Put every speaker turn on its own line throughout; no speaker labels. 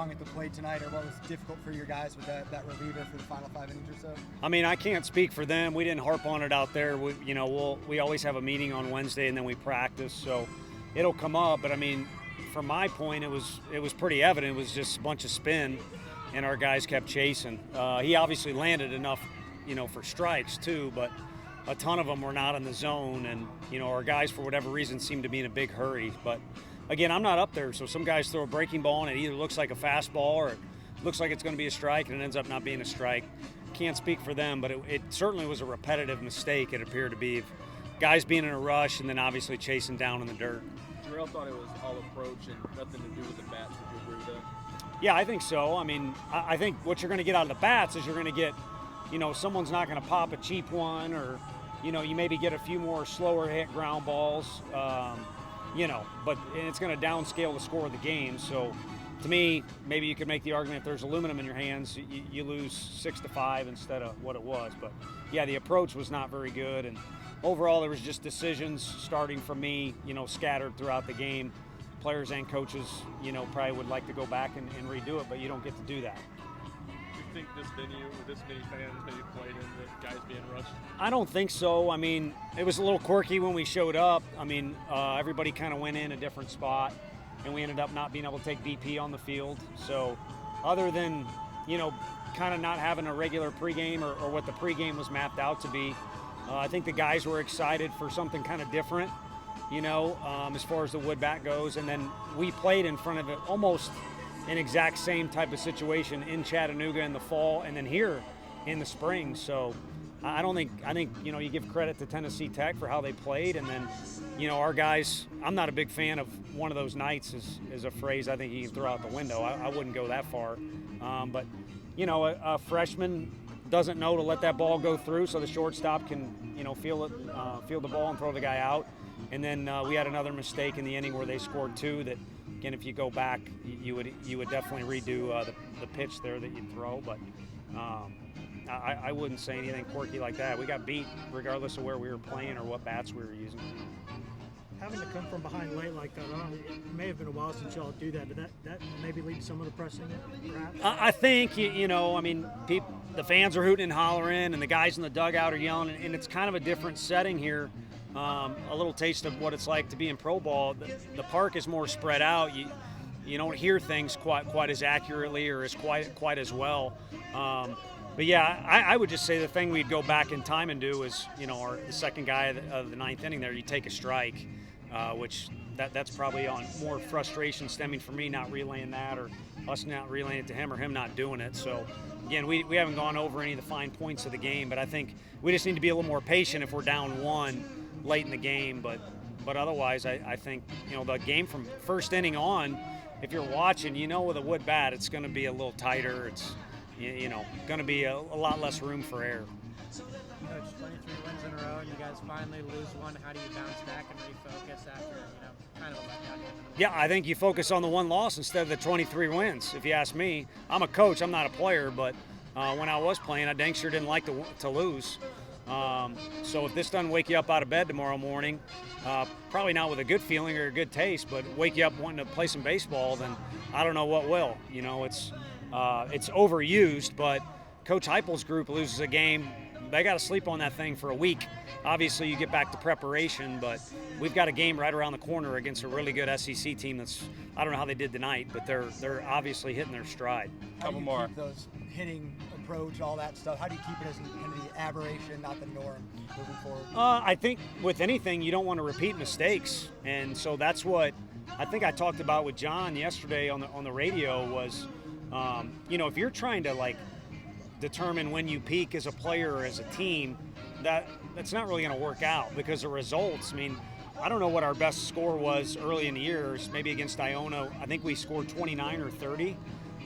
wrong at the plate tonight, or what was difficult for your guys with that reliever for the final 5 innings or so?
I mean, I can't speak for them. We didn't harp on it out there. We always have a meeting on Wednesday and then we practice, so it'll come up. But I mean, from my point, it was pretty evident. It was just a bunch of spin, and our guys kept chasing. He obviously landed enough, for strikes too, but a ton of them were not in the zone, and our guys for whatever reason seemed to be in a big hurry. But again, I'm not up there, so some guys throw a breaking ball and it either looks like a fastball or it looks like it's going to be a strike and it ends up not being a strike. Can't speak for them, but it certainly was a repetitive mistake. It appeared to be guys being in a rush and then obviously chasing down in the dirt.
Jarrell thought it was all approach and nothing to do with the bats. Would you agree with that?
Yeah, I think so. I mean, I think what you're going to get out of the bats is you're going to get, someone's not going to pop a cheap one, or, you maybe get a few more slower hit ground balls, but it's going to downscale the score of the game. So to me, maybe you could make the argument if there's aluminum in your hands, you lose 6-5 instead of what it was. But yeah, the approach was not very good. And overall, there was just decisions starting from me, scattered throughout the game. Players and coaches, probably would like to go back and redo it, but you don't get to do that.
Do you think this venue with this many fans maybe played into guys being rushed?
I don't think so. I mean, it was a little quirky when we showed up. I mean, everybody kind of went in a different spot, and we ended up not being able to take BP on the field. So other than, kind of not having a regular pregame or what the pregame was mapped out to be, I think the guys were excited for something kind of different, as far as the wood bat goes. And then we played in front of it almost an exact same type of situation in Chattanooga in the fall and then here in the spring. So I think, you give credit to Tennessee Tech for how they played. And then, our guys, I'm not a big fan of one of those nights is a phrase I think you can throw out the window. I wouldn't go that far. But, a freshman doesn't know to let that ball go through, so the shortstop can, feel the ball and throw the guy out. And then we had another mistake in the inning where they scored 2 that, again, if you go back, you would definitely redo the pitch there that you'd throw. But I wouldn't say anything quirky like that. We got beat regardless of where we were playing or what bats we were using.
Having to come from behind late like that, it may have been a while since y'all do that. Did that maybe lead to some of the pressing, perhaps?
I think, the fans are hooting and hollering, and the guys in the dugout are yelling, and it's kind of a different setting here. A little taste of what it's like to be in pro ball. The park is more spread out. You don't hear things quite as accurately or as quite as well. But yeah, I would just say the thing we'd go back in time and do is, the second guy of the 9th inning there, you take a strike, which that's probably on more frustration stemming from me not relaying that, or us not relaying it to him, or him not doing it. So again, we haven't gone over any of the fine points of the game, but I think we just need to be a little more patient if we're down 1 late in the game. But otherwise, I think, the game from first inning on, if you're watching, with a wood bat, it's going to be a little tighter. It's, going to be a lot less room for error.
Coach, 23 wins in a row, and you guys finally lose one. How do you bounce back and refocus after, kind of a letdown?
Yeah, I think you focus on the 1 loss instead of the 23 wins, if you ask me. I'm a coach, I'm not a player, but when I was playing, I dang sure didn't like to lose. So if this doesn't wake you up out of bed tomorrow morning, probably not with a good feeling or a good taste, but wake you up wanting to play some baseball, then I don't know what will. It's overused, but Coach Heupel's group loses a game, they got to sleep on that thing for a week. Obviously, you get back to preparation, but we've got a game right around the corner against a really good SEC team that's, I don't know how they did tonight, but they're obviously hitting their stride.
Couple more. Keep those hitting, approach, all that stuff, how do you keep it as kind of the aberration, not the norm, moving forward?
I think with anything, you don't want to repeat mistakes, and so that's what I think I talked about with John yesterday on the radio was, if you're trying to determine when you peak as a player or as a team, that's not really going to work out because the results, I don't know what our best score was early in the year, maybe against Iona. I think we scored 29 or 30.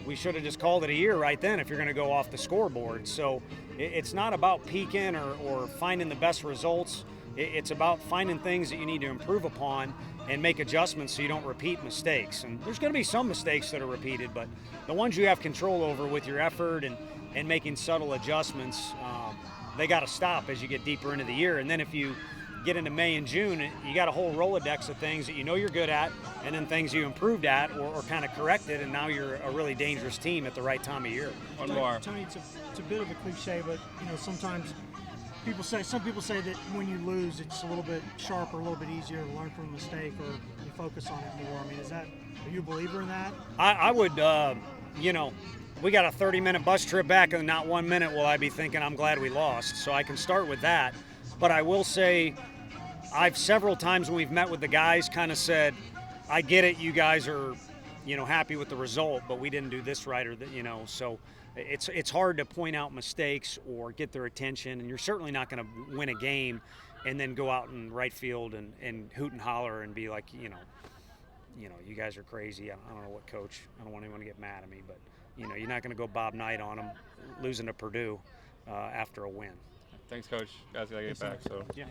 We should have just called it a year right then if you're going to go off the scoreboard. So it's not about peaking or finding the best results. It's about finding things that you need to improve upon and make adjustments so you don't repeat mistakes. And there's going to be some mistakes that are repeated, but the ones you have control over with your effort and making subtle adjustments, they got to stop as you get deeper into the year. And then if you get into May and June, you got a whole Rolodex of things that you know you're good at, and then things you improved at or kind of corrected, and now you're a really dangerous team at the right time of year.
One more.
Tony, it's a bit of a cliche, but sometimes some people say that when you lose, it's a little bit sharper, a little bit easier to learn from a mistake, or you focus on it more. I mean, are you a believer in that?
I would, we got a 30-minute bus trip back, and not 1 minute will I be thinking I'm glad we lost. So I can start with that. But I will say, I've several times when we've met with the guys kind of said, I get it, you guys are, happy with the result, but we didn't do this right, or so it's hard to point out mistakes or get their attention, and you're certainly not going to win a game and then go out in right field and hoot and holler and be like, you guys are crazy. I don't know what coach. I don't want anyone to get mad at me, but you're not going to go Bob Knight on them losing to Purdue after a win.
Thanks, Coach. Guys, gotta get back. So.
Yeah.